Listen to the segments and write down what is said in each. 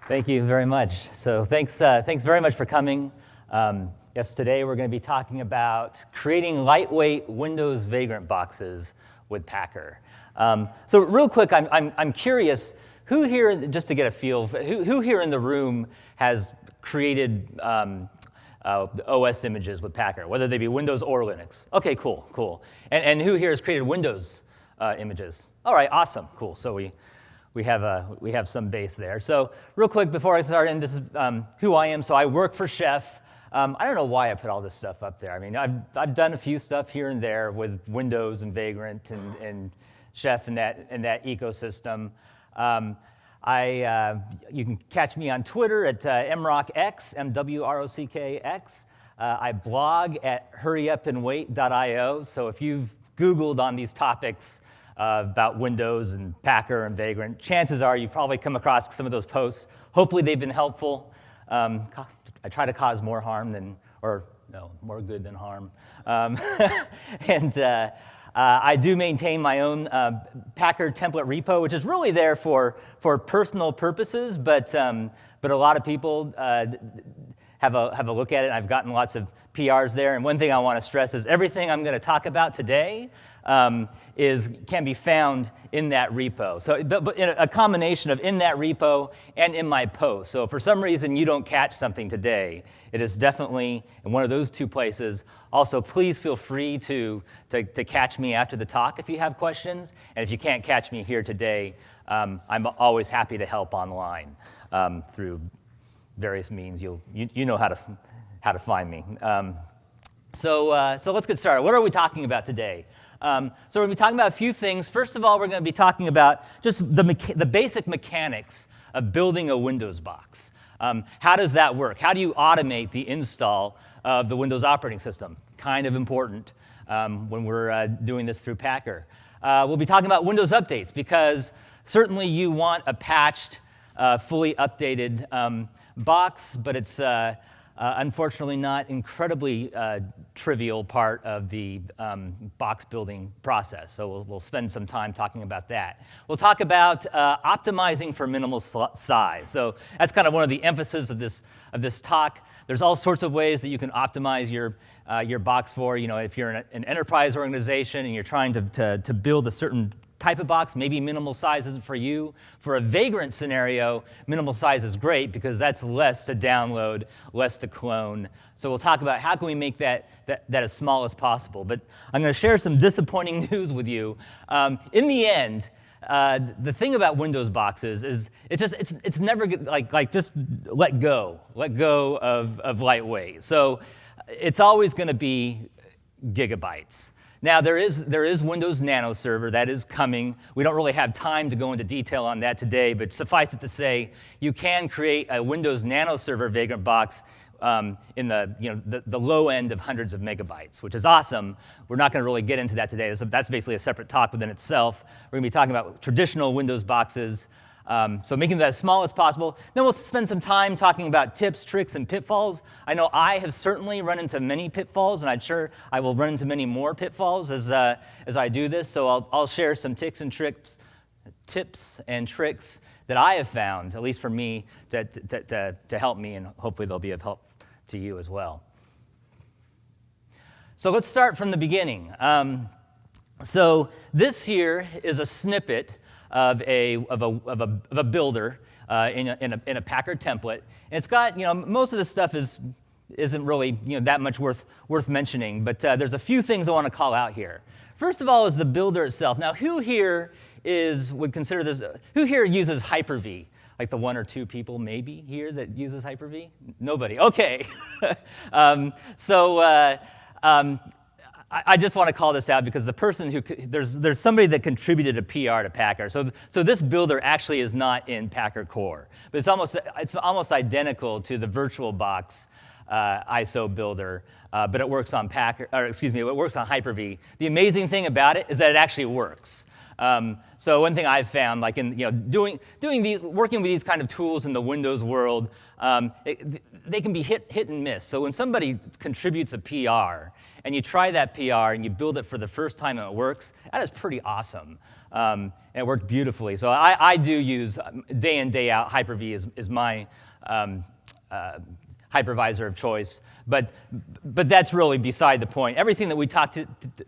Thank you very much. So thanks very much for coming. Yes, today we're going to be talking about creating lightweight Windows Vagrant boxes with Packer. So real quick, I'm curious, who here, just to get a feel, who here in the room has created OS images with Packer, whether they be Windows or Linux? Okay, cool. And who here has created Windows images? All right, awesome, cool. So we have some base there. So real quick before I start, and this is who I am. So I work for Chef. I don't know why I put all this stuff up there. I mean, I've done a few stuff here and there with Windows and Vagrant and Chef and that ecosystem. You can catch me on Twitter at MWrockX, MWROCKX. I blog at hurryupandwait.io. So if you've Googled on these topics about Windows and Packer and Vagrant, chances are you've probably come across some of those posts. Hopefully they've been helpful. I try to cause more harm more good than harm. I do maintain my own Packer template repo, which is really there for personal purposes, but a lot of people have a look at it. I've gotten lots of PRs there, and one thing I want to stress is everything I'm going to talk about today can be found in that repo. So, but in a combination of in that repo and in my post. So, if for some reason you don't catch something today, it is definitely in one of those two places. Also, please feel free to catch me after the talk if you have questions. And if you can't catch me here today, I'm always happy to help online through various means. You know how to find me. So let's get started. What are we talking about today? So we're going to be talking about a few things. First of all, we're going to be talking about just the basic mechanics of building a Windows box. How does that work? How do you automate the install of the Windows operating system? Kind of important when we're doing this through Packer. We'll be talking about Windows updates because certainly you want a patched, fully updated box, but it's unfortunately not incredibly trivial part of the box building process. So we'll spend some time talking about that. We'll talk about optimizing for minimal size. So that's kind of one of the emphasis of this talk. There's all sorts of ways that you can optimize your box for. You know, if you're an enterprise organization and you're trying to build a certain type of box, maybe minimal size isn't for you. For a Vagrant scenario, minimal size is great because that's less to download, less to clone. So we'll talk about how can we make that as small as possible. But I'm going to share some disappointing news with you. In the end, the thing about Windows boxes is it's never like just let go of lightweight. So it's always going to be gigabytes. Now, there is Windows Nano Server that is coming. We don't really have time to go into detail on that today, but suffice it to say, you can create a Windows Nano Server Vagrant box in the low end of hundreds of megabytes, which is awesome. We're not going to really get into that today. That's basically a separate talk within itself. We're going to be talking about traditional Windows boxes. So making that as small as possible. Then we'll spend some time talking about tips, tricks, and pitfalls. I know I have certainly run into many pitfalls, and I'm sure I will run into many more pitfalls as I do this. So I'll share some tips and tricks that I have found, at least for me, to help me, and hopefully they'll be of help to you as well. So let's start from the beginning. So this here is a snippet of a builder in a Packer template. And it's got, most of this stuff isn't really that much worth mentioning, but there's a few things I want to call out here. First of all is the builder itself. Now, who here would consider this? Who here uses Hyper-V? Like the one or two people maybe here that uses Hyper-V? Nobody. Okay. I just want to call this out because the person there's somebody that contributed a PR to Packer. So this builder actually is not in Packer core, but it's almost identical to the VirtualBox ISO builder, but it works on it works on Hyper-V. The amazing thing about it is that it actually works. So one thing I've found, like in working with these kind of tools in the Windows world, they can be hit and miss. So when somebody contributes a PR and you try that PR and you build it for the first time and it works, that is pretty awesome. it worked beautifully. So I do use day in, day out, Hyper-V is my hypervisor of choice. But that's really beside the point. Everything that we talked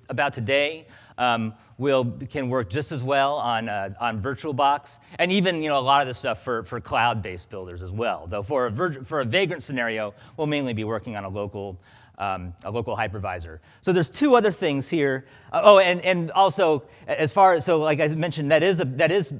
about today can work just as well on VirtualBox, and even a lot of the stuff for cloud-based builders as well. Though for a Vagrant scenario, we'll mainly be working on a local hypervisor. So there's two other things here. And also, as far as, so like I mentioned, that is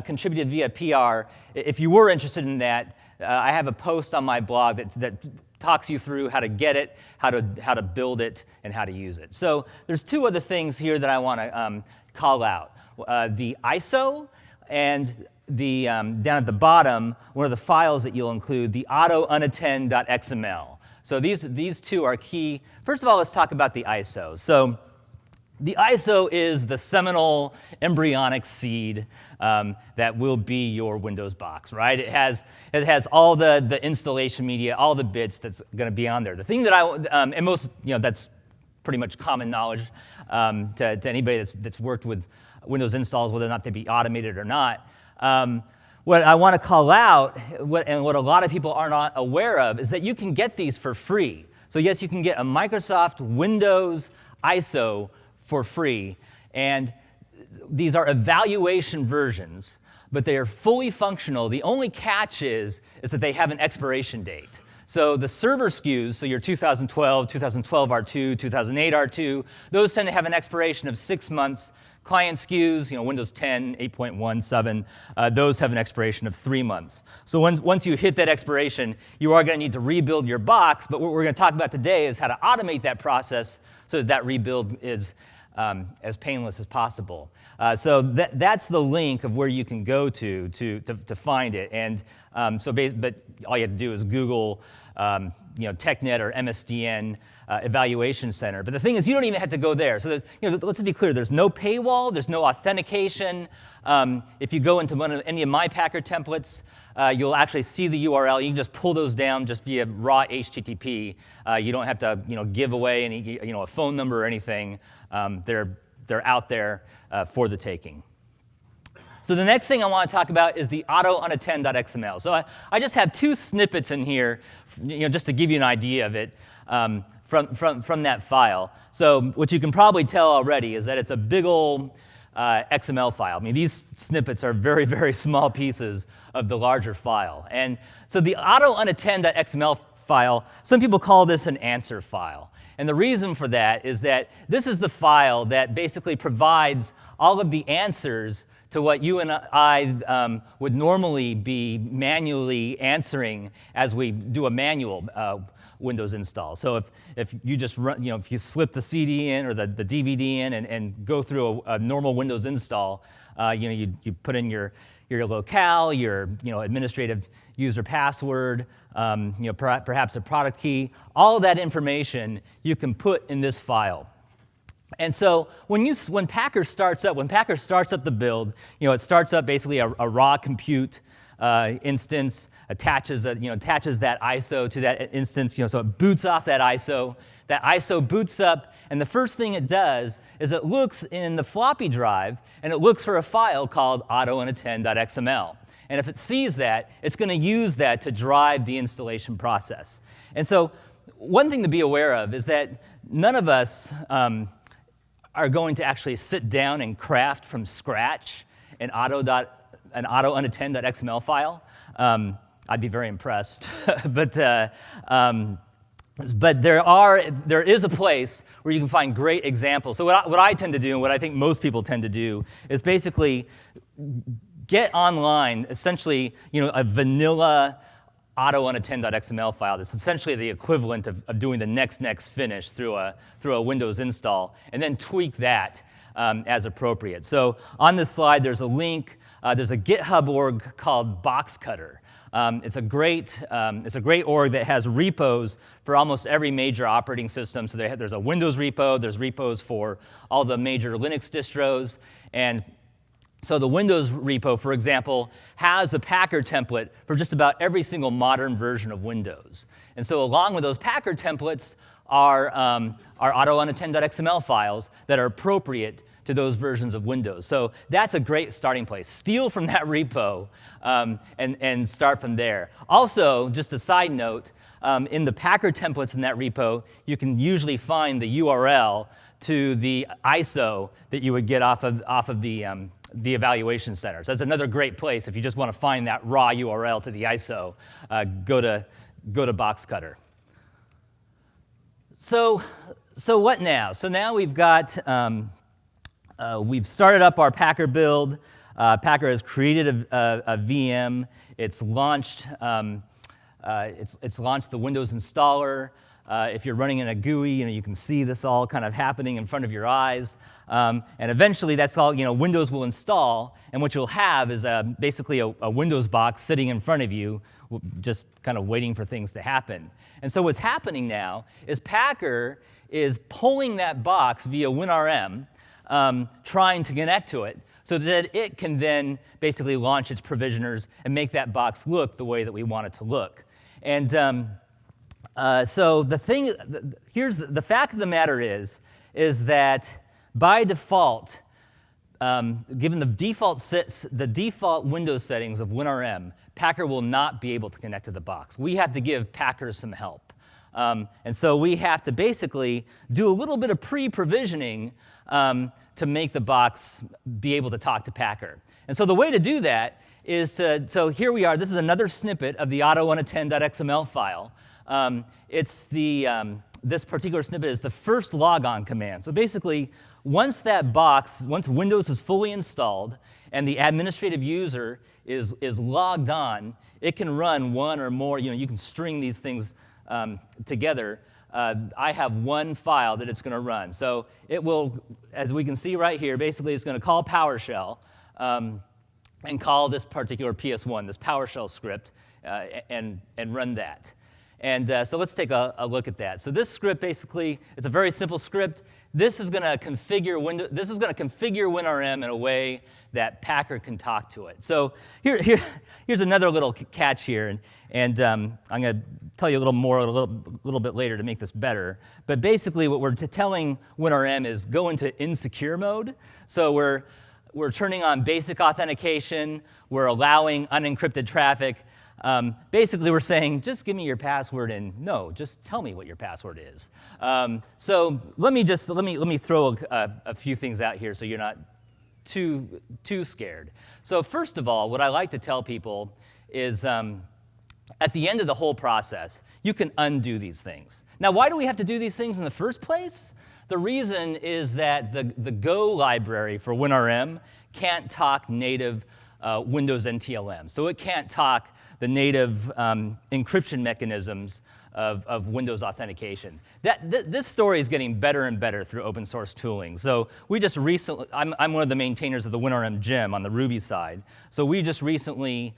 contributed via PR. If you were interested in that, I have a post on my blog that talks you through how to get it, how to build it, and how to use it. So there's two other things here that I want to call out. The ISO and the down at the bottom, one of the files that you'll include, the AutoUnattend.xml. So these two are key. First of all, let's talk about the ISO. So the ISO is the seminal embryonic seed that will be your Windows box, right? It has all the installation media, all the bits that's going to be on there. The thing that and most, that's pretty much common knowledge to anybody that's worked with Windows installs, whether or not they be automated or not. What I want to call out, and what a lot of people are not aware of, is that you can get these for free. So yes, you can get a Microsoft Windows ISO for free, and these are evaluation versions, but they are fully functional. The only catch is that they have an expiration date. So the server SKUs, so your 2012, 2012 R2, 2008 R2, those tend to have an expiration of 6 months. Client SKUs, Windows 10, 8.1, 7, those have an expiration of 3 months. So once you hit that expiration, you are going to need to rebuild your box, but what we're going to talk about today is how to automate that process so that rebuild is as painless as possible. So that's the link of where you can go to find it. And but all you have to do is Google TechNet or MSDN Evaluation Center. But the thing is, you don't even have to go there. So let's be clear, there's no paywall, there's no authentication. If you go into any of my Packer templates, you'll actually see the URL. You can just pull those down just via raw HTTP. You don't have to give away any a phone number or anything. They're out there for the taking. So the next thing I want to talk about is the AutoUnattend.xml. So I just have two snippets in here, just to give you an idea of it from that file. So what you can probably tell already is that it's a big old XML file. I mean, these snippets are very, very small pieces of the larger file. And so the AutoUnattend.xml file, some people call this an answer file. And the reason for that is that this is the file that basically provides all of the answers to what you and I would normally be manually answering as we do a manual Windows install. So if you just run, if you slip the CD in or the DVD in and go through a normal Windows install, you put in your locale, your administrative user password, perhaps a product key. All of that information you can put in this file. And so when Packer starts up the build, it starts up basically a raw compute instance, attaches that ISO to that instance, so it boots off that ISO. That ISO boots up, and the first thing it does is it looks in the floppy drive, and it looks for a file called AutoUnattend.xml. And if it sees that, it's going to use that to drive the installation process. And so one thing to be aware of is that none of us are going to actually sit down and craft from scratch an AutoUnattend.xml file. I'd be very impressed. But there is a place where you can find great examples. So what I tend to do, and what I think most people tend to do, is basically get online, essentially, a vanilla AutoUnattend.xml file that's essentially the equivalent of doing the next finish through a Windows install, and then tweak that as appropriate. So on this slide, there's a link. There's a GitHub org called Boxcutter. It's a great org that has repos for almost every major operating system. So there's a Windows repo. There's repos for all the major Linux distros, and so the Windows repo, for example, has a Packer template for just about every single modern version of Windows. And so along with those Packer templates are AutoUnattend.xml files that are appropriate to those versions of Windows. So that's a great starting place. Steal from that repo and start from there. Also, just a side note, in the Packer templates in that repo, you can usually find the URL to the ISO that you would get off of the evaluation center. So that's another great place if you just want to find that raw URL to the ISO. Go to Boxcutter. So what now? So now we've got we've started up our Packer build. Packer has created a VM. It's launched. It's launched the Windows installer. If you're running in a GUI, you can see this all kind of happening in front of your eyes. And eventually, that's all Windows will install. And what you'll have is basically a Windows box sitting in front of you, just kind of waiting for things to happen. And so what's happening now is Packer is pulling that box via WinRM, trying to connect to it, so that it can then basically launch its provisioners and make that box look the way that we want it to look. And so here's the fact of the matter is that by default, given the default Windows settings of WinRM, Packer will not be able to connect to the box. We have to give Packer some help. And so we have to basically do a little bit of pre-provisioning to make the box be able to talk to Packer. And so the way to do that is so here we are. This is another snippet of the AutoUnattend.xml file. This particular snippet is the first logon command. So basically, once Windows is fully installed and the administrative user is logged on, it can run one or more, you can string these things together. I have one file that it's going to run. So it will, as we can see right here, basically it's going to call PowerShell and call this particular PS1, this PowerShell script, and run that. And so let's take a look at that. So this script basically, it's a very simple script. This is going to configure WinRM in a way that Packer can talk to it. So here's another little catch here, and I'm going to tell you a little more a little bit later to make this better. But basically, what we're telling WinRM is go into insecure mode. So we're turning on basic authentication. We're allowing unencrypted traffic. Basically, we're saying, just give me your password, and no, just tell me what your password is. So let me throw a few things out here so you're not too scared. So first of all, what I like to tell people is at the end of the whole process, you can undo these things. Now, why do we have to do these things in the first place? The reason is that the Go library for WinRM can't talk native Windows NTLM. So it can't talk the native encryption mechanisms of Windows authentication. This story is getting better and better through open source tooling. So we just recently, I'm one of the maintainers of the WinRM gem on the Ruby side. So we just recently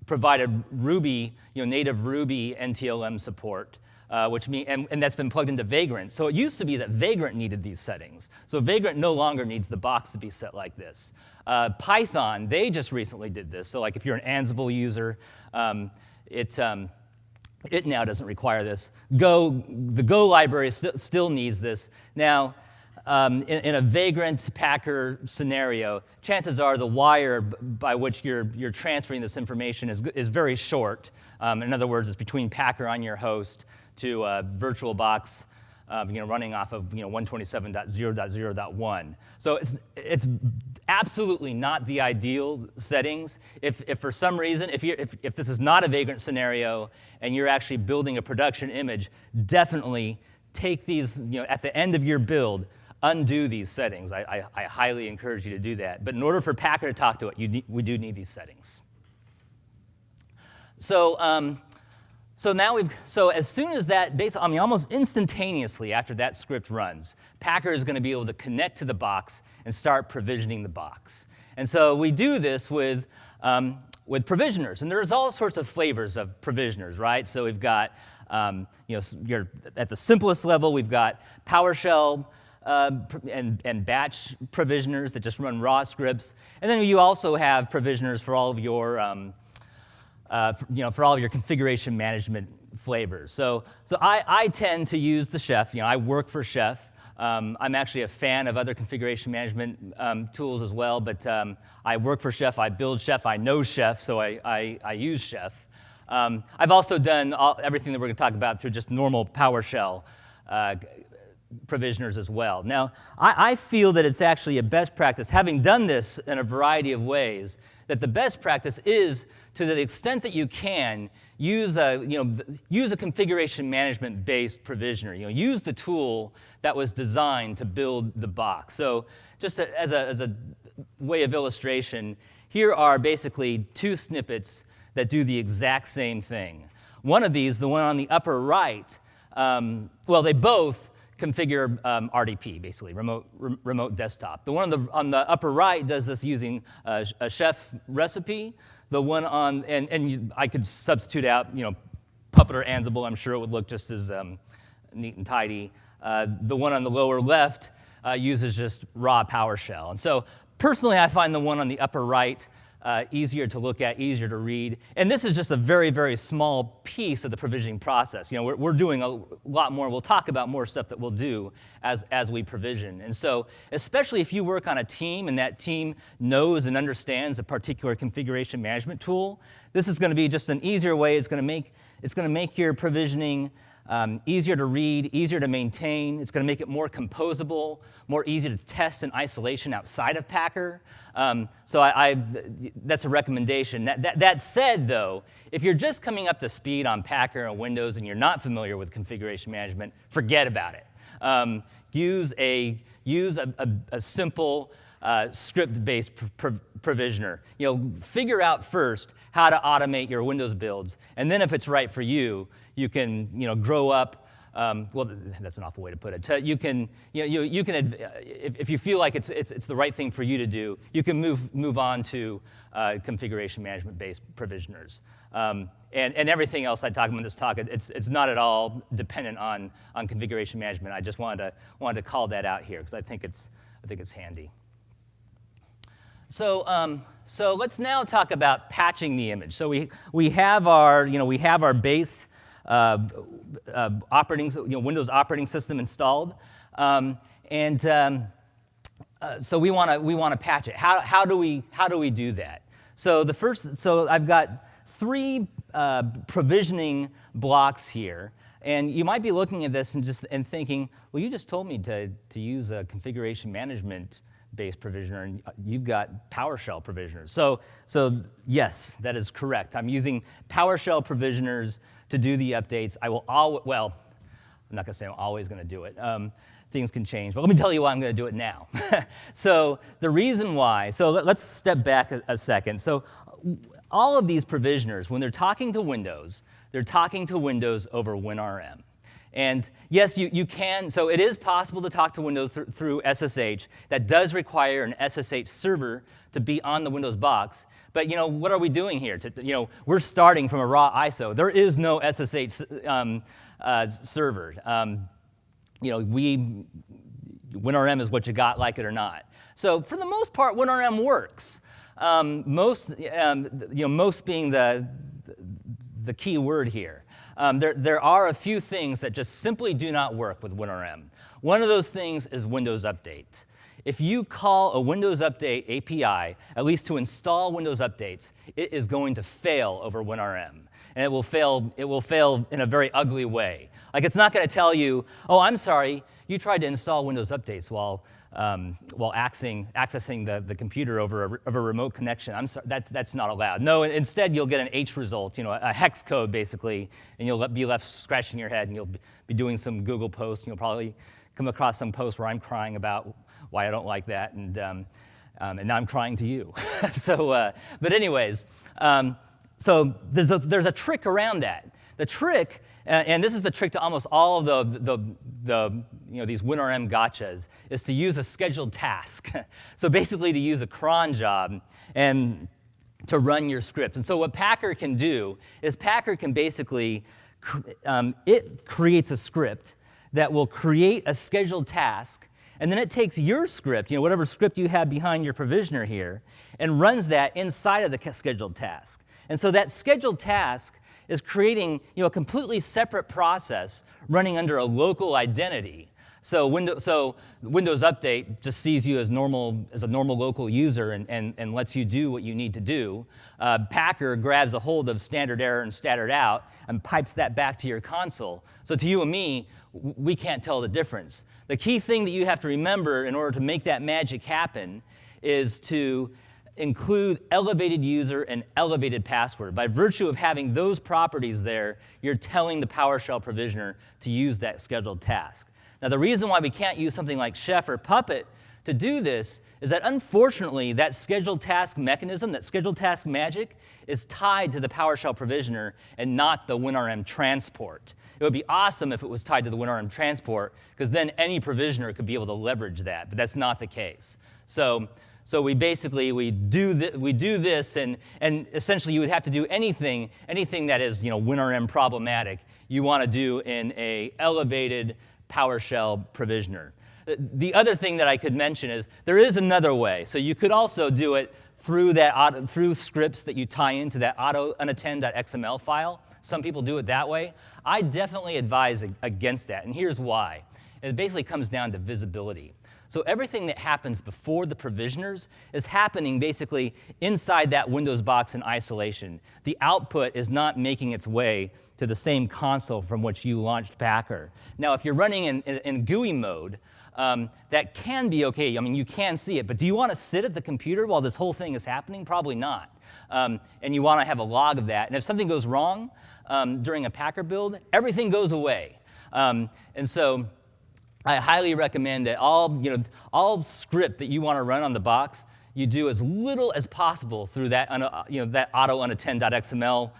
provided Ruby, native Ruby NTLM support, and that's been plugged into Vagrant. So it used to be that Vagrant needed these settings. So Vagrant no longer needs the box to be set like this. Python, they just recently did this. So like if you're an Ansible user, it now doesn't require this. The Go library still needs this. Now, in a Vagrant Packer scenario, chances are the wire by which you're transferring this information is very short. In other words, it's between Packer on your host to VirtualBox, running off of 127.0.0.1. So it's absolutely not the ideal settings. If for some reason, if this is not a Vagrant scenario and you're actually building a production image, definitely take these, at the end of your build, undo these settings. I highly encourage you to do that. But in order for Packer to talk to it, we do need these settings. So as soon as that, almost instantaneously after that script runs, Packer is going to be able to connect to the box and start provisioning the box. And so we do this with provisioners, and there's all sorts of flavors of provisioners, right? So we've got, you're at the simplest level, we've got PowerShell and batch provisioners that just run raw scripts, and then you also have provisioners for all of your for all of your configuration management flavors. So I tend to use the Chef. I work for Chef. I'm actually a fan of other configuration management tools as well, but I work for Chef, I build Chef, I know Chef, so I use Chef. I've also done everything that we're going to talk about through just normal PowerShell provisioners as well. Now, I feel that it's actually a best practice, having done this in a variety of ways, that the best practice is, to the extent that you can, use a configuration management-based provisioner. Use the tool that was designed to build the box. So just as a way of illustration, here are basically two snippets that do the exact same thing. One of these, the one on the upper right, well, they both configure RDP, basically, remote desktop. The one on the upper right does this using a Chef recipe. The one on, and I could substitute out, Puppet or Ansible. I'm sure it would look just as neat and tidy. The one on the lower left uses just raw PowerShell. And so personally, I find the one on the upper right easier to look at, easier to read. And this is just a very, very small piece of the provisioning process. We're doing a lot more. We'll talk about more stuff that we'll do as we provision. And so especially if you work on a team and that team knows and understands a particular configuration management tool, this is going to be just an easier way. It's going to make your provisioning easier to read, easier to maintain. It's going to make it more composable, more easy to test in isolation outside of Packer. So that's a recommendation. That said, though, if you're just coming up to speed on Packer and Windows and you're not familiar with configuration management, forget about it. Use a simple script-based provisioner. Figure out first how to automate your Windows builds, and then if it's right for you, you can grow up. Well, that's an awful way to put it. You can if you feel like it's the right thing for you to do, you can move on to configuration management-based provisioners. And everything else I talk about in this talk, it's not at all dependent on configuration management. I just wanted to call that out here because I think it's handy. So let's now talk about patching the image. So we have our base Windows operating system installed, so we want to patch it. How do we do that? So I've got three provisioning blocks here, and you might be looking at this and thinking, well, you just told me to use a configuration management based provisioner, and you've got PowerShell provisioners. So yes, that is correct. I'm using PowerShell provisioners to do the updates. I'm not going to say I'm always going to do it. Things can change, but let me tell you why I'm going to do it now. So the reason why, let's step back a second. So all of these provisioners, when they're talking to Windows, they're talking to Windows over WinRM. And yes, you can, so it is possible to talk to Windows through SSH. That does require an SSH server to be on the Windows box. But what are we doing here? We're starting from a raw ISO. There is no SSH server. WinRM is what you got, like it or not. So for the most part, WinRM works. Most being the key word here. There are a few things that just simply do not work with WinRM. One of those things is Windows Update. If you call a Windows Update API, at least to install Windows Updates, it is going to fail over WinRM. And it will fail in a very ugly way. Like, it's not going to tell you, oh, I'm sorry, you tried to install Windows Updates while accessing the computer over a remote connection. I'm sorry, that's not allowed. No, instead you'll get an H result, a hex code basically, and you'll be left scratching your head, and you'll be doing some Google post, and you'll probably come across some post where I'm crying about why I don't like that, and now I'm crying to you. But anyways, so there's a trick around that. The trick, and this is the trick to almost all of these WinRM gotchas, is to use a scheduled task. So basically to use a cron job and to run your script. And so what Packer can do is Packer can basically, it creates a script that will create a scheduled task, and then it takes your script, whatever script you have behind your provisioner here, and runs that inside of the scheduled task. And so that scheduled task is creating a completely separate process running under a local identity So Windows Update just sees you as a normal local user and lets you do what you need to do. Packer grabs a hold of standard error and standard out and pipes that back to your console. So to you and me, we can't tell the difference. The key thing that you have to remember in order to make that magic happen is to include elevated user and elevated password. By virtue of having those properties there, you're telling the PowerShell provisioner to use that scheduled task. Now, the reason why we can't use something like Chef or Puppet to do this is that, unfortunately, that scheduled task mechanism, that scheduled task magic, is tied to the PowerShell provisioner and not the WinRM transport. It would be awesome if it was tied to the WinRM transport, because then any provisioner could be able to leverage that, but that's not the case. So we do this, and essentially you would have to do anything that is WinRM problematic, you want to do in a elevated PowerShell provisioner. The other thing that I could mention is there is another way. So you could also do it through scripts that you tie into that AutoUnattend.xml file. Some people do it that way. I definitely advise against that, and here's why. It basically comes down to visibility. So everything that happens before the provisioners is happening basically inside that Windows box in isolation. The output is not making its way to the same console from which you launched Packer. Now, if you're running in GUI mode, that can be okay. I mean, you can see it, but do you want to sit at the computer while this whole thing is happening? Probably not. And you want to have a log of that. And if something goes wrong during a Packer build, everything goes away. And so I highly recommend that all script that you want to run on the box, you do as little as possible through that that AutoUnattend.xml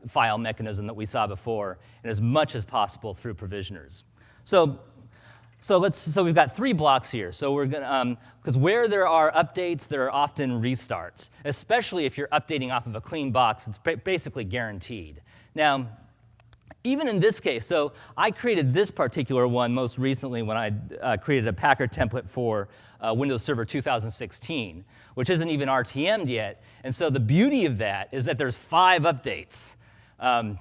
file mechanism that we saw before, and as much as possible through provisioners. So we've got 3 blocks here. So we're going because where there are updates, there are often restarts, especially if you're updating off of a clean box. It's basically guaranteed. Now, even in this case, so I created this particular one most recently when I created a Packer template for Windows Server 2016, which isn't even RTM'd yet. And so the beauty of that is that there's 5 updates.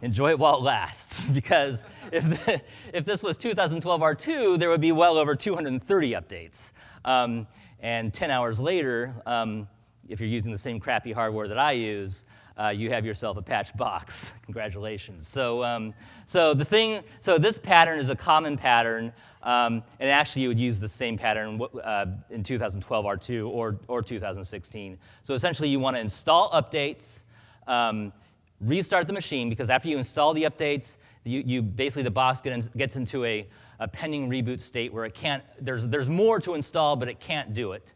Enjoy it while it lasts, because if this was 2012 R2, there would be well over 230 updates. And 10 hours later, if you're using the same crappy hardware that I use, you have yourself a patch box. Congratulations. So this pattern is a common pattern, and actually you would use the same pattern in 2012 R2 or 2016. So essentially you want to install updates, restart the machine, because after you install the updates, you basically the box gets into a pending reboot state where it can't. There's more to install, but it can't do it.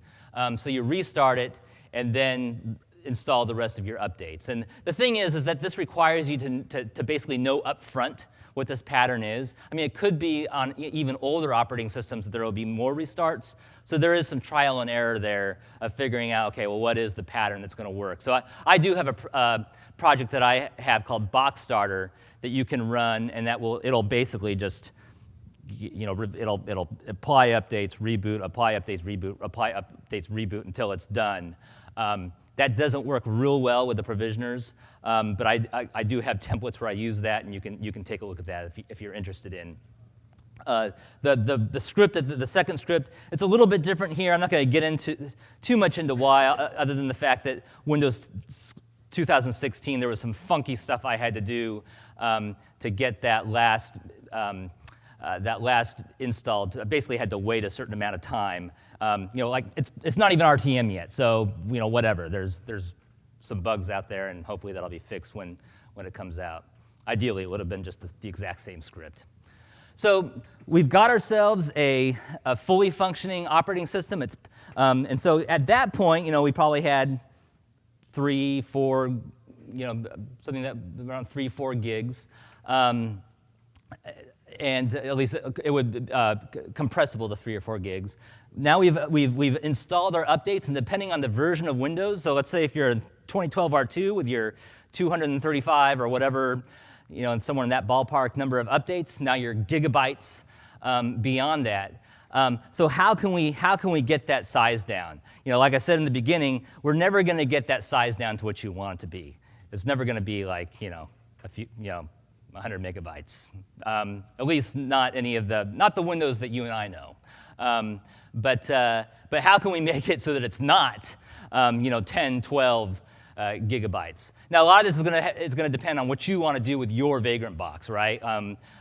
So you restart it and then install the rest of your updates. And the thing is that this requires you to basically know up front what this pattern is. I mean, it could be on even older operating systems that there will be more restarts. So there is some trial and error there of figuring out, okay, well, what is the pattern that's going to work? So I do have a project that I have called Box Starter that you can run, and it'll basically just, it'll apply updates, reboot, apply updates, reboot, apply updates, reboot until it's done. That doesn't work real well with the provisioners, but I do have templates where I use that, and you can take a look at that if you're interested in. The script, the second script, it's a little bit different here. I'm not going to get too much into why, other than the fact that Windows 2016, there was some funky stuff I had to do to get that last installed. I basically had to wait a certain amount of time. Like it's not even RTM yet, so whatever. There's some bugs out there, and hopefully that'll be fixed when it comes out. Ideally, it would have been just the exact same script. So we've got ourselves a fully functioning operating system. And so at that point, we probably had 3, 4, something that around 3, 4 gigs. And at least it would compressible to 3 or 4 gigs. Now we've installed our updates, and depending on the version of Windows, so let's say if you're in 2012 R2 with your 235 or whatever, somewhere in that ballpark number of updates, now you're gigabytes beyond that. So how can we get that size down? Like I said in the beginning, we're never going to get that size down to what you want it to be. It's never going to be like a few, 100 megabytes. At least not the Windows that you and I know. But how can we make it so that it's not 10, 12 gigabytes? Now, a lot of this is going to depend on what you want to do with your Vagrant box, right?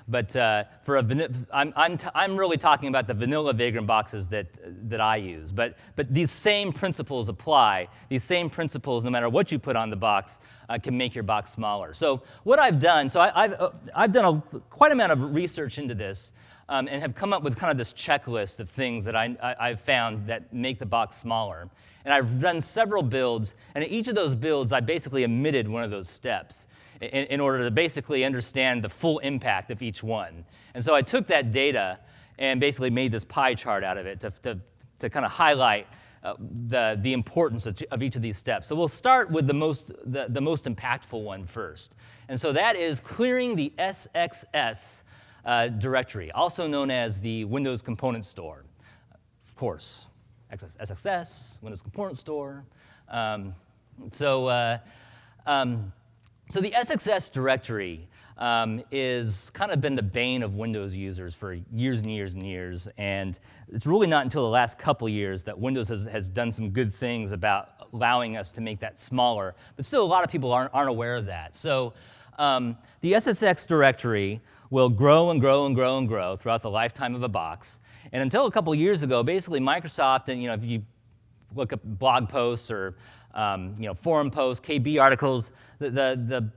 But I'm really talking about the vanilla Vagrant boxes that I use. But these same principles apply. These same principles, no matter what you put on the box, can make your box smaller. So what I've done, I've done quite amount of research into this. And have come up with kind of this checklist of things that I've found that make the box smaller. And I've done several builds, and in each of those builds, I basically omitted one of those steps in order to basically understand the full impact of each one. And so I took that data and basically made this pie chart out of it to kind of highlight the importance of each of these steps. So we'll start with the most impactful one first. And so that is clearing the SXS directory, also known as the Windows Component Store. Of course, SXS, Windows Component Store. So the SXS directory is kind of been the bane of Windows users for years and years and years, and it's really not until the last couple years that Windows has done some good things about allowing us to make that smaller, but still a lot of people aren't aware of that. So the SXS directory will grow and grow and grow and grow throughout the lifetime of a box. And until a couple years ago, basically Microsoft, and if you look at blog posts or forum posts, KB articles, the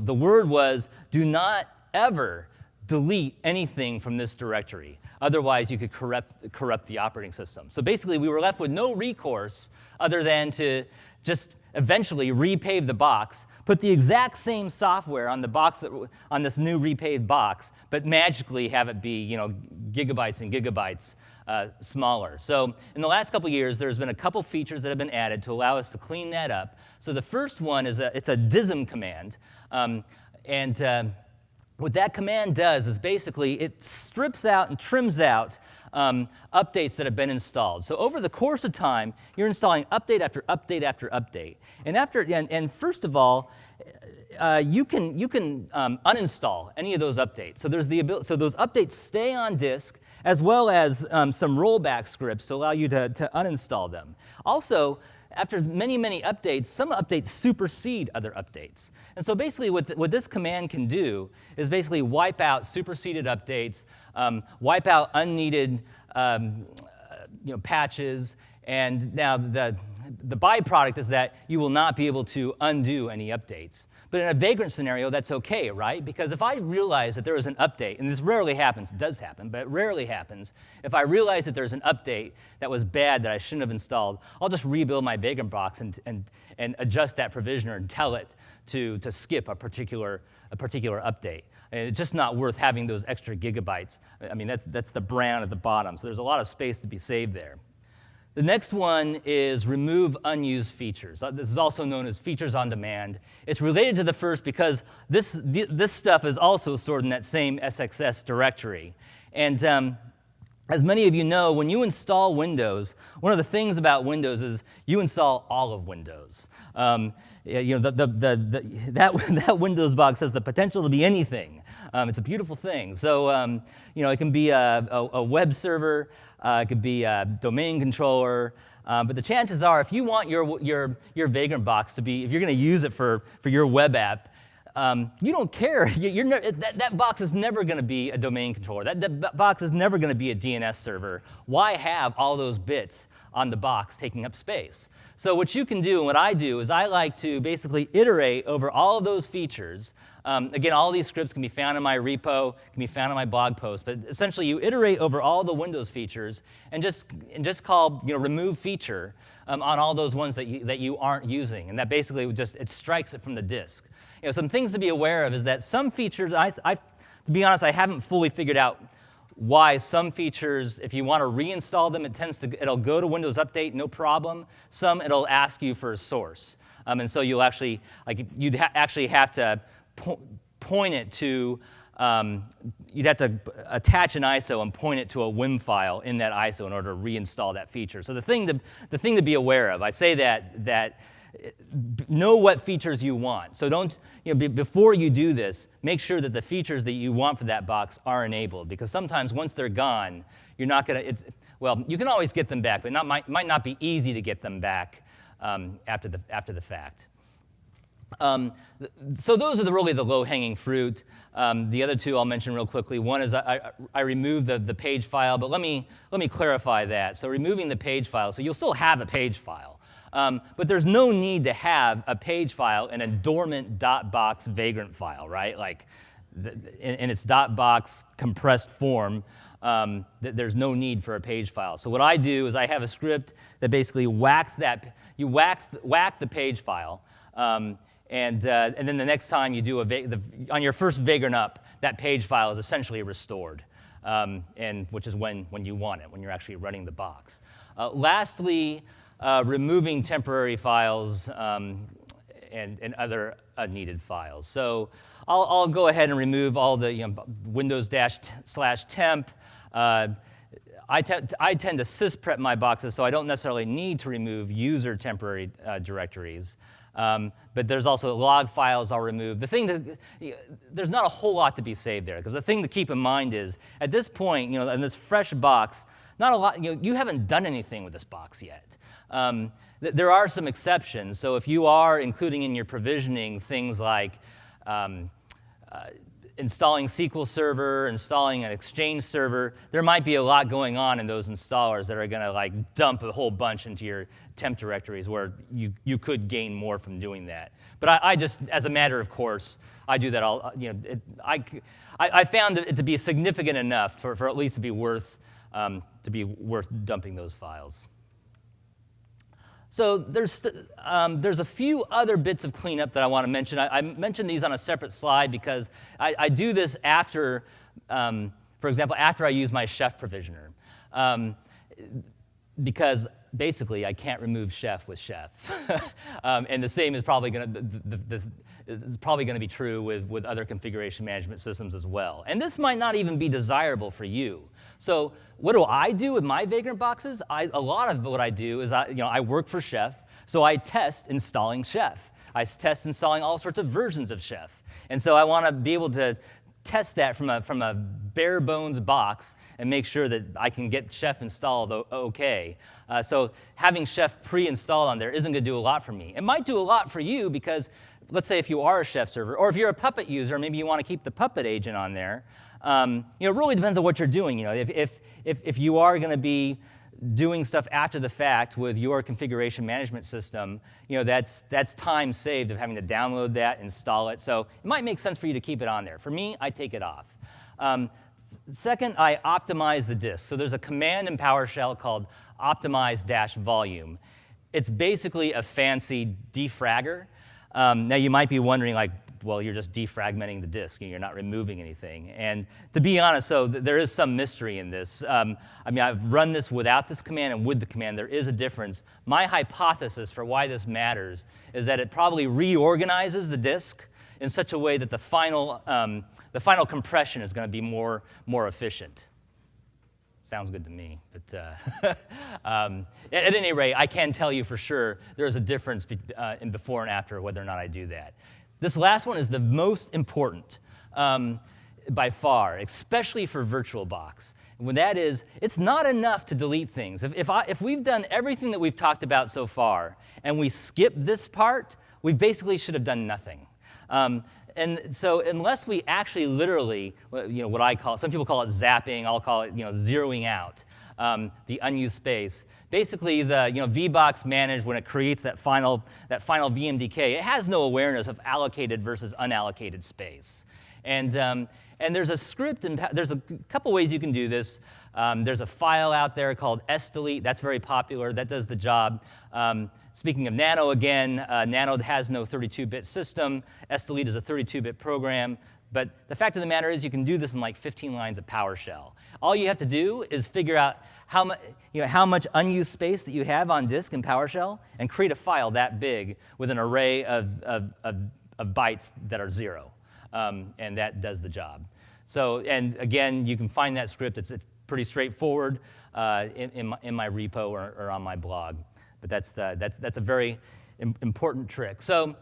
word was, do not ever delete anything from this directory. Otherwise, you could corrupt the operating system. So basically, we were left with no recourse other than to just eventually repave the box, put the exact same software on the box on this new repaved box, but magically have it be gigabytes and gigabytes smaller. So in the last couple years, there's been a couple features that have been added to allow us to clean that up. So the first one is it's a dism command, what that command does is basically it strips out and trims out updates that have been installed. So over the course of time, you're installing update after update after update. And first of all, you can uninstall any of those updates. So so those updates stay on disk, as well as some rollback scripts to allow you to uninstall them. Also, after many, many updates, some updates supersede other updates. And so basically what this command can do is basically wipe out superseded updates, wipe out unneeded patches, and now the byproduct is that you will not be able to undo any updates. But in a Vagrant scenario, that's okay, right? Because if I realize that there is an update, and this rarely happens, it does happen, but it rarely happens, if I realize that there's an update that was bad that I shouldn't have installed, I'll just rebuild my Vagrant box and adjust that provisioner and tell it to skip a particular update. And it's just not worth having those extra gigabytes. I mean, that's the brown at the bottom, so there's a lot of space to be saved there. The next one is remove unused features. This is also known as features on demand. It's related to the first because this stuff is also stored in that same SXS directory. And as many of you know, when you install Windows, one of the things about Windows is you install all of Windows. That Windows box has the potential to be anything. It's a beautiful thing. So it can be a web server. It could be a domain controller, but the chances are, if you want your Vagrant box to be, if you're going to use it for your web app, you don't care. That box is never going to be a domain controller. That box is never going to be a DNS server. Why have all those bits on the box taking up space? So what you can do, and what I do, is I like to basically iterate over all of those features. Again, all these scripts can be found in my repo, can be found in my blog post, but essentially you iterate over all the Windows features and just call remove feature on all those ones that you aren't using, and that basically it strikes it from the disk. Some things to be aware of is that some features, to be honest, I haven't fully figured out why some features, if you want to reinstall them, it'll go to Windows Update, no problem. Some it'll ask you for a source, and so you'll actually actually have to point it to, you'd have to attach an ISO and point it to a WIM file in that ISO in order to reinstall that feature. So the thing to be aware of, I say that know what features you want. So don't, before you do this, make sure that the features that you want for that box are enabled, because sometimes once they're gone, you're not going to, well, you can always get them back, but might not be easy to get them back after the fact. So those are really the low-hanging fruit. The other two I'll mention real quickly. One is I removed the page file, but let me clarify that. So removing the page file, so you'll still have a page file, but there's no need to have a page file in a dormant .box Vagrant file, right? Like in its .box compressed form. There's no need for a page file. So what I do is I have a script that basically whacks whack the page file. And then the next time you do on your first Vagrant up, that page file is essentially restored, which is when you want it, when you're actually running the box. Lastly, removing temporary files and other unneeded files. So I'll go ahead and remove all the Windows-/temp. I tend to sysprep my boxes, so I don't necessarily need to remove user temporary directories. But there's also log files I'll remove. There's not a whole lot to be saved there, because the thing to keep in mind is, at this point, in this fresh box, not a lot, you haven't done anything with this box yet. There are some exceptions. So if you are including in your provisioning things like installing SQL Server, installing an Exchange server, there might be a lot going on in those installers that are going to dump a whole bunch into your temp directories, where you could gain more from doing that. But I just, as a matter of course, I do that all. I found it to be significant enough for at least to be worth dumping those files. So there's a few other bits of cleanup that I want to mention. I mentioned these on a separate slide because I do this after, for example, after I use my Chef provisioner. Because basically I can't remove Chef with Chef. And the same is probably going to be true with other configuration management systems as well. And this might not even be desirable for you. So what do I do with my Vagrant boxes? A lot of what I do is I work for Chef, so I test installing Chef. I test installing all sorts of versions of Chef. And so I want to be able to test that from a bare bones box and make sure that I can get Chef installed okay. So having Chef pre-installed on there isn't going to do a lot for me. It might do a lot for you because, let's say if you are a Chef server, or if you're a Puppet user, maybe you want to keep the Puppet agent on there. It really depends on what you're doing. If you are going to be doing stuff after the fact with your configuration management system, that's time saved of having to download that, install it. So it might make sense for you to keep it on there. For me, I take it off. Second, I optimize the disk. So there's a command in PowerShell called optimize-volume. It's basically a fancy defragger. Now you might be wondering, well, you're just defragmenting the disk and you're not removing anything. And to be honest, so there is some mystery in this. I've run this without this command and with the command. There is a difference. My hypothesis for why this matters is that it probably reorganizes the disk in such a way that the final compression is going to be more efficient. Sounds good to me. But at any rate, I can tell you for sure there's a difference in before and after whether or not I do that. This last one is the most important by far, especially for VirtualBox. And when that is, it's not enough to delete things. If we've done everything that we've talked about so far and we skip this part, we basically should have done nothing. And so unless we actually literally, what I call, some people call it zapping, I'll call it zeroing out the unused space. Basically, the VBox managed when it creates that final VMDK, it has no awareness of allocated versus unallocated space. And there's a script, and there's a couple ways you can do this. There's a file out there called sdelete. That's very popular. That does the job. Speaking of Nano again, Nano has no 32-bit system. Sdelete is a 32-bit program. But the fact of the matter is you can do this in 15 lines of PowerShell. All you have to do is figure out how much unused space that you have on disk in PowerShell and create a file that big with an array of bytes that are 0. And that does the job. So, and again, you can find that script. It's pretty straightforward in my repo or on my blog. But that's a very important trick. So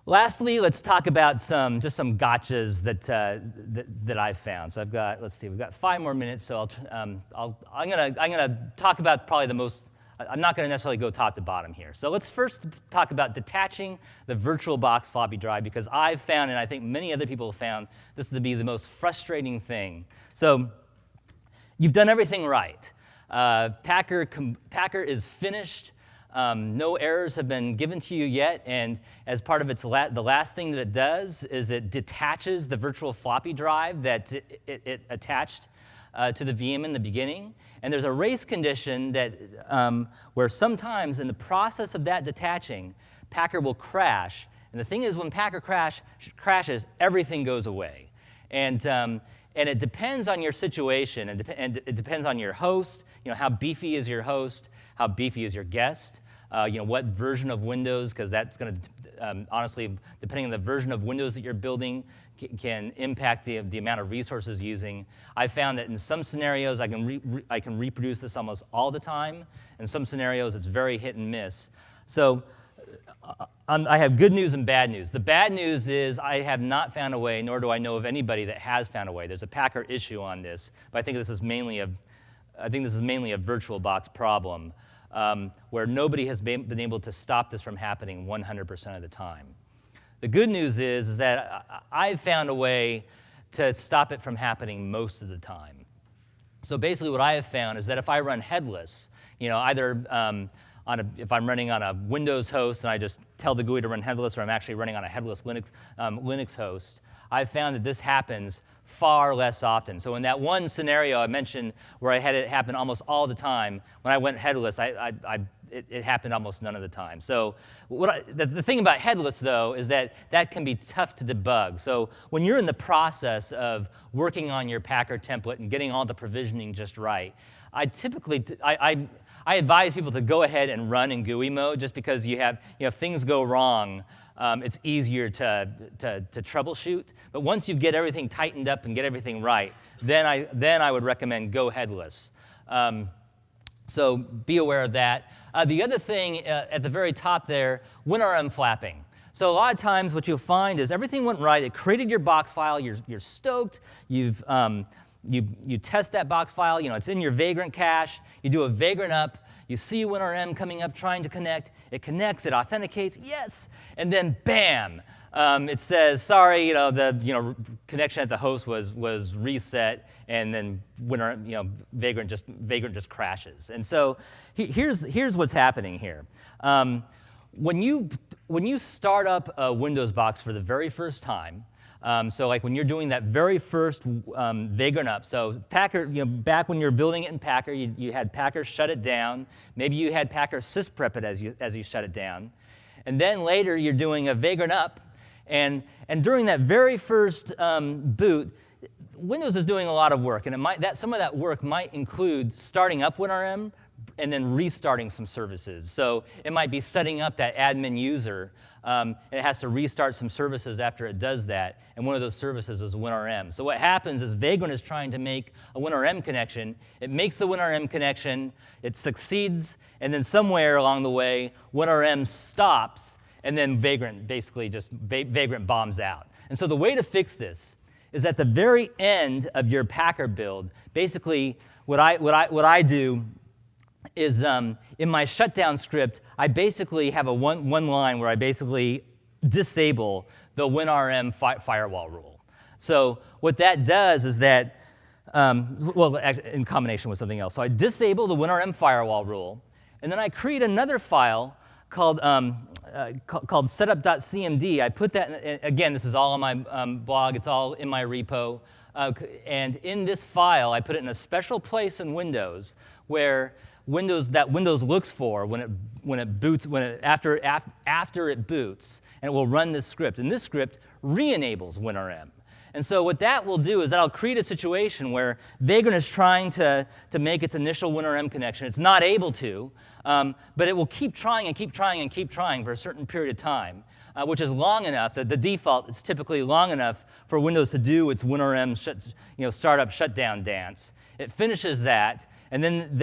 lastly, let's talk about just some gotchas that I've found. So I've got, let's see, we've got 5 more minutes, so I'm gonna talk about probably the most. I'm not going to necessarily go top to bottom here. So let's first talk about detaching the VirtualBox floppy drive, because I've found, and I think many other people have found, this to be the most frustrating thing. So you've done everything right. Packer is finished. No errors have been given to you yet, and as part of its the last thing that it does is it detaches the virtual floppy drive that it attached to the VM in the beginning. And there's a race condition that where sometimes in the process of that detaching, Packer will crash. And the thing is, when Packer crashes, everything goes away. And it depends on your situation, and it depends on your host. How beefy is your host? How beefy is your guest? What version of Windows, because that's going to, honestly, depending on the version of Windows that you're building, can impact the amount of resources using. I found that in some scenarios, I can reproduce this almost all the time. In some scenarios, it's very hit and miss. So I have good news and bad news. The bad news is I have not found a way, nor do I know of anybody that has found a way. There's a Packer issue on this, but I think this is mainly a VirtualBox problem, where nobody has been able to stop this from happening 100% of the time. The good news is that I've found a way to stop it from happening most of the time. So basically what I have found is that if I run headless, either if I'm running on a Windows host and I just tell the GUI to run headless, or I'm actually running on a headless Linux host, I've found that this happens far less often. So in that one scenario I mentioned where I had it happen almost all the time, when I went headless, it happened almost none of the time. So the thing about headless, though, is that can be tough to debug. So when you're in the process of working on your Packer template and getting all the provisioning just right, I advise people to go ahead and run in GUI mode, just because if things go wrong, it's easier to troubleshoot. But once you get everything tightened up and get everything right, then I would recommend go headless. So be aware of that. The other thing at the very top there, WinRM flapping. So a lot of times what you'll find is everything went right. It created your box file. You're stoked. You test that box file. It's in your Vagrant cache. You do a Vagrant up. You see WinRM coming up, trying to connect. It connects. It authenticates. Yes. And then bam. It says, sorry, the connection at the host was reset, and then Vagrant just crashes. And so here's what's happening here. When you start up a Windows box for the very first time, so like when you're doing that very first Vagrant up, so Packer, back when you were building it in Packer, you had Packer shut it down. Maybe you had Packer sysprep it as you shut it down, and then later you're doing a Vagrant up. And during that very first boot, Windows is doing a lot of work, and some of that work might include starting up WinRM and then restarting some services. So it might be setting up that admin user, and it has to restart some services after it does that, and one of those services is WinRM. So what happens is Vagrant is trying to make a WinRM connection. It makes the WinRM connection, it succeeds, and then somewhere along the way, WinRM stops, and then Vagrant basically Vagrant bombs out. And so the way to fix this is at the very end of your Packer build, basically what I do is in my shutdown script, I basically have a one line where I basically disable the WinRM firewall rule. So what that does is that, in combination with something else. So I disable the WinRM firewall rule, and then I create another file called setup.cmd. I put that in, again, this is all on my blog. It's all in my repo. And in this file, I put it in a special place in Windows where Windows looks for after it boots, and it will run this script. And this script re-enables WinRM. And so what that will do is that'll create a situation where Vagrant is trying to make its initial WinRM connection. It's not able to, but it will keep trying and keep trying and keep trying for a certain period of time, which is long enough. The default is typically long enough for Windows to do its WinRM startup shutdown dance. It finishes that, and then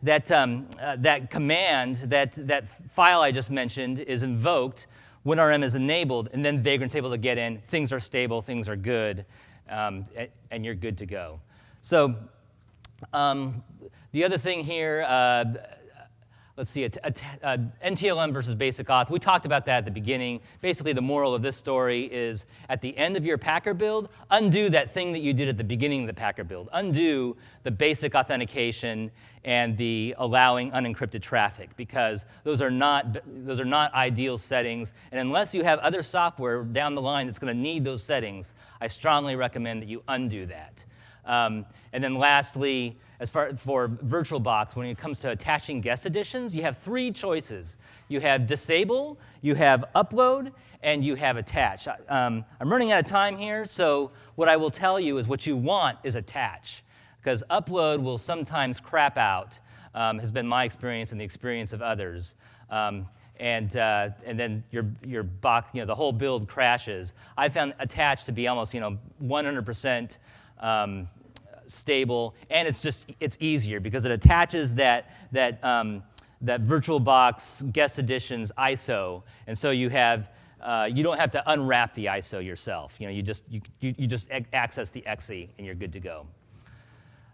that command, that file I just mentioned is invoked, WinRM is enabled, and then Vagrant's able to get in. Things are stable, things are good, and you're good to go. So the other thing here, let's see, NTLM versus basic auth. We talked about that at the beginning. Basically, the moral of this story is at the end of your Packer build, undo that thing that you did at the beginning of the Packer build. Undo the basic authentication and the allowing unencrypted traffic, because those are not ideal settings. And unless you have other software down the line that's going to need those settings, I strongly recommend that you undo that. And then lastly, as far for VirtualBox, when it comes to attaching guest editions, you have 3 choices. You have disable, you have upload, and you have attach. I'm running out of time here, so what I will tell you is what you want is attach, because upload will sometimes crap out, has been my experience and the experience of others. And then your box, the whole build crashes. I found attach to be almost 100% stable, and it's easier because it attaches that VirtualBox guest editions ISO, and so you don't have to unwrap the ISO yourself. You just access the exe and you're good to go.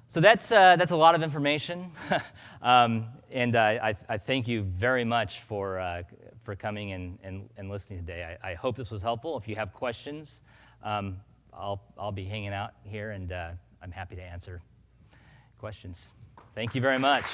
So that's a lot of information, and I thank you very much for coming and listening today. I hope this was helpful. If you have questions, I'll be hanging out here, and I'm happy to answer questions. Thank you very much.